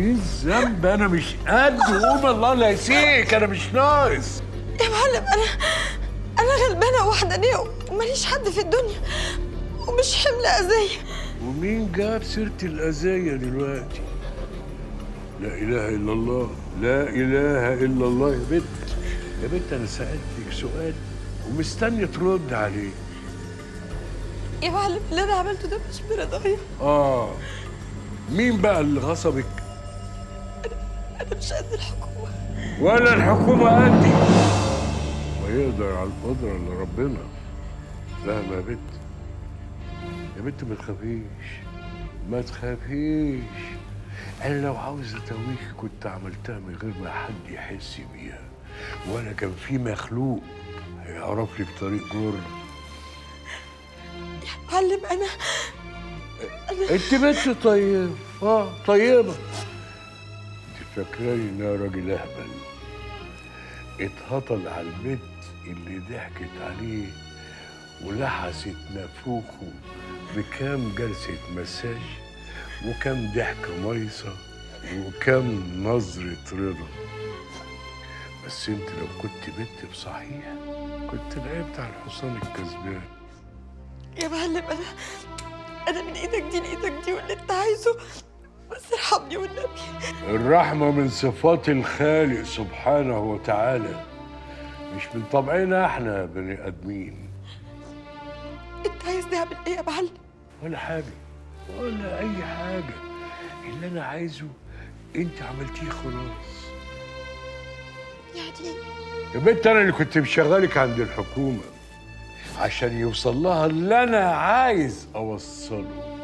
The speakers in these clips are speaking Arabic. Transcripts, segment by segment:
ايه الذنب؟ انا مش قد قوم الله لا يسيك، انا مش ناقص. يا معلم انا غلبانه وحدانيه وماليش حد في الدنيا ومش حمل اذيه. ومين جاب سيرة الأذية دلوقتي؟ لا إله إلا الله، لا إله إلا الله. يا بنت يا بنت، أنا سألتك سؤال ومستني ترد عليه. يا معلم اللي انا عملته ده مش برضايا. مين بقى اللي غصبك؟ انا مش قد الحكومه ولا الحكومة قدي، ويقدر على القدرة اللي ربنا. فاهمة يا بنت؟ يا بنت ما تخافيش، ما تخافيش. أنا لو عاوز أتويك كنت عملتها من غير ما حد يحس بيها، ولا كان في مخلوق هيعرف لي بطريق جر. يا معلم انا أنت بنت طيبة، طيبة. أنت فاكراني إن أنا راجل أهبل اتهطل على البنت اللي ضحكت عليه ولحست نافوخه بكام جلسة مساج وكام ضحكة ميصة وكام نظرة رضا. بس انت لو كنت بنت بصحيح كنت لعبت على الحصان الكسبان. يا معلم انا من ايدك دي لايدك دي واللي انت عايزه، بس ارحمني والنبي. الرحمة من صفات الخالق سبحانه وتعالى، مش من طبعنا احنا بني ادمين. انت عايز نعمل ايه يا معلم؟ ولا حاجة، ولا أي حاجة. اللي أنا عايزه أنت عملتيه خلاص. يعني يا بنت أنا اللي كنت مشغلك عند الحكومة عشان يوصل لها اللي أنا عايز أوصله.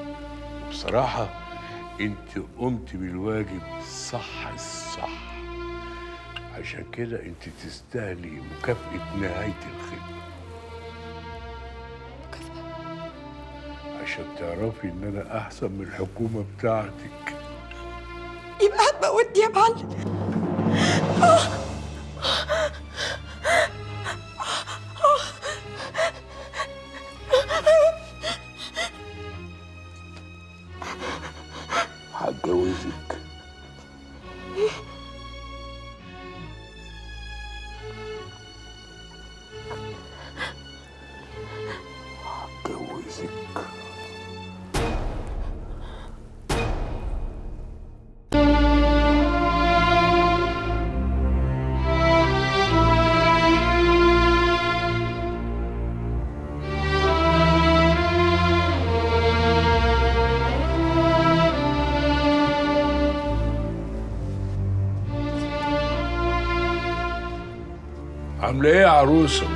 بصراحة أنت قمت بالواجب صح الصح، عشان كده أنت تستاهلي مكافأة نهاية الخدمة. عشان تعرفي ان انا احسن من الحكومه بتاعتك. يبقى هتموتني يا معلم. هتجوزك. هتجوزك. عامله ايه يا عروسه؟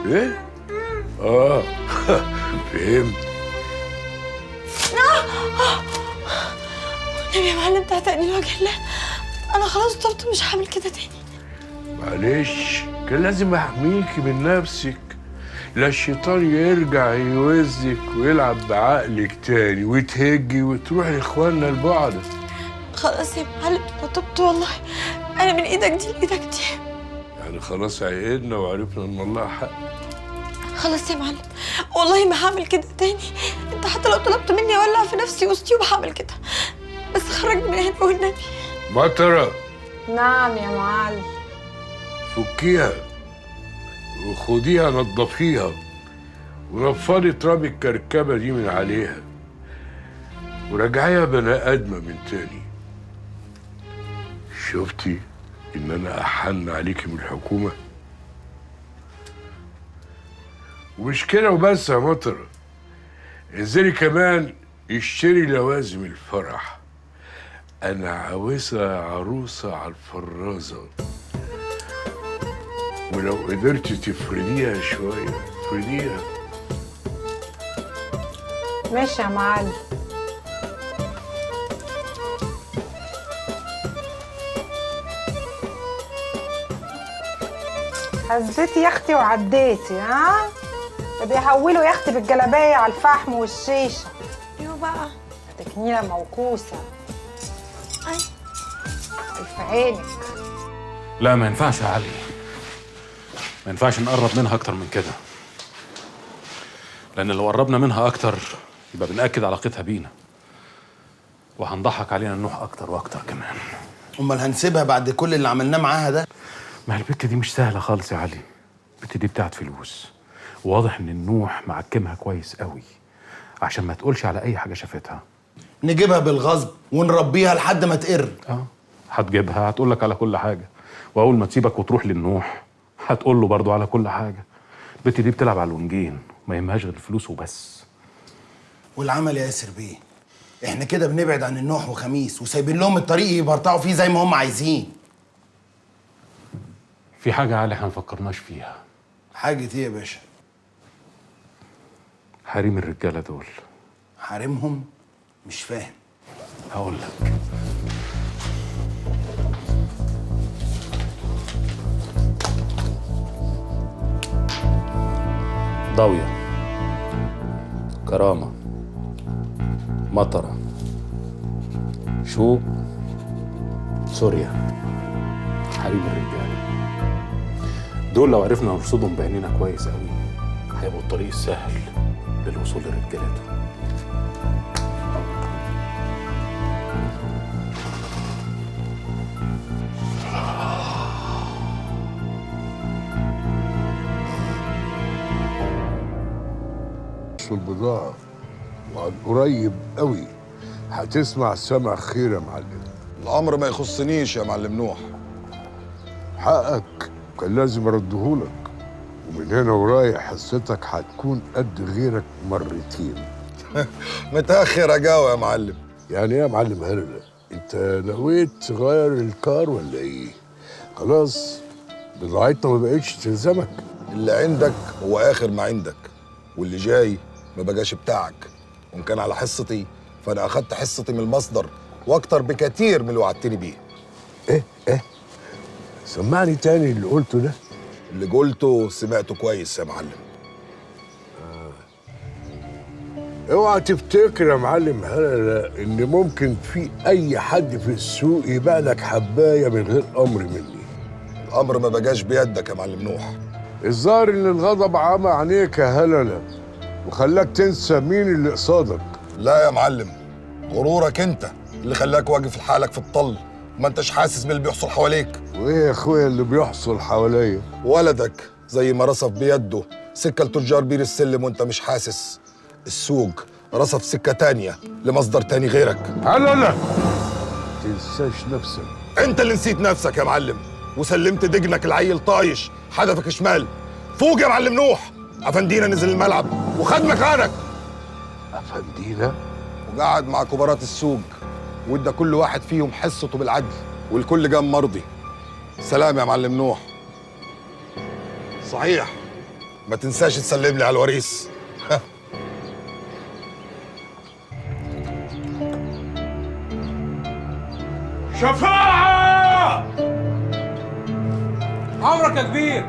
ايه؟ فهمت. والنبي يا معلم تعتقني لوجه الله، انا خلاص طبت مش هعمل كده تاني. معلش، كان لازم احميكي من نفسك، لا الشيطان يرجع يوزك ويلعب بعقلك تاني وتهجي وتروح لاخواننا البعد. خلاص يا معلم انا طبت والله، انا من ايدك دي لايدك دي. يعني خلاص عقدنا وعرفنا ان الله حق. خلاص يا معلم والله ما هعمل كده تاني. انت حتى لو طلبت مني اولع في نفسي وسطي وهعمل كده، بس خرجني من هنا والنبي. مطرة، نعم يا معلم. فكيها وخديها نضفيها ونفضي تراب الكركبة دي من عليها ورجعيها بني آدمة من تاني. شفتي إن أنا أحن عليكي من الحكومة؟ ومش كده وبس يا مطرة، انزلي كمان اشتري لوازم الفرح. أنا عاوزها عروسة على الفرازة، ولو قدرتي تفرديها شوية افرديها. ماشي يا معلم. هزيتي يا اختي وعديتي، ها؟ بيحولوا يا اختي بالجلابيه على الفحم والشيشه. يو بقى تكنيله موكوسه. اي في عينك. لا ما ينفعش يا علي، ما ينفعش نقرب منها اكتر من كده، لان لو قربنا منها اكتر يبقى بنأكد علاقتها بينا. وهنضحك علينا النوح اكتر واكتر كمان. امال هنسيبها بعد كل اللي عملناه معاها ده؟ ما البت دي مش سهله خالص يا علي. البت دي بتاعت فلوس، وواضح ان النوح معكمها كويس قوي عشان ما تقولش على اي حاجه شافتها. نجيبها بالغصب ونربيها لحد ما تقر. هتجيبها هتقول لك على كل حاجه، واول ما تسيبك وتروح للنوح هتقول له برضه على كل حاجه. البت دي بتلعب على الونجين، ما يهمهاش غير الفلوس وبس. والعمل يا ياسر بيه، احنا كده بنبعد عن النوح وخميس وسايبين لهم الطريق يبرطعوا فيه زي ما هم عايزين. في حاجه يا علي احنا ما فكرناش فيها. حاجة ايه يا باشا؟ حريم الرجاله دول. حارمهم؟ مش فاهم. هقول لك. ضاوية، كرامة، مطرة، شوق، سوريا، حريم الرجالة. دول لو عرفنا نرصدهم بعينينا كويس قوي هيبقوا الطريق السهل للوصول لرجالتهم. البضاعة وعن قريب قوي هتسمع سمع خير يا معلم. الأمر ما يخصنيش يا معلم نوح. حقك كان لازم اردهولك، ومن هنا ورايح حصتك هتكون قد غيرك مرتين. متأخر أجاوة يا معلم. يعني ايه يا معلم هلا؟ انت نويت تغير الكار ولا ايه؟ خلاص بضاعتنا ما بقتش تلزمك. اللي عندك هو آخر ما عندك، واللي جاي ما بقاش بتاعك. وإن كان على حصتي فأنا أخدت حصتي من المصدر وأكتر بكتير من اللي وعدتني بيه. ايه سمعني تاني اللي قلته ده. اللي قلته سمعته كويس يا معلم. اوعى تفتكر يا معلم هلا ان ممكن في اي حد في السوق يبيع لك حبايه من غير امر مني. الأمر ما بقاش بيدك يا معلم نوح. الظاهر ان الغضب عمى عينيك يا هلله وخلاك تنسى مين اللي قصادك. لا يا معلم، غرورك أنت اللي خلاك واقف لحالك في الطل وما أنتش حاسس باللي بيحصل حواليك. وايه يا اخويا اللي بيحصل حواليا؟ ولدك زي ما رصف بيده سكة لتجار بير السلم وأنت مش حاسس. السوق رصف سكة تانية لمصدر تاني غيرك. هلله تنساش نفسك. انت اللي نسيت نفسك يا معلم وسلمت دجنك العيل طايش حدفك شمال. فوق يا معلم نوح، افندينا نزل الملعب وخد مكانك. افندينا؟ وقعد مع كبارات السوق وادى كل واحد فيهم حصته بالعدل والكل جام مرضي. سلام يا معلم نوح. صحيح ما تنساش تسلم لي على الوريث. شفاعة! عمرك يا كبير.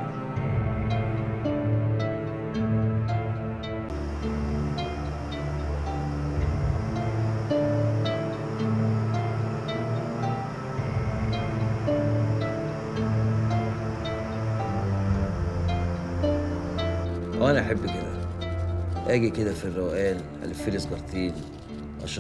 وانا احب كده اجي كده في الروقان الف لي سجارتين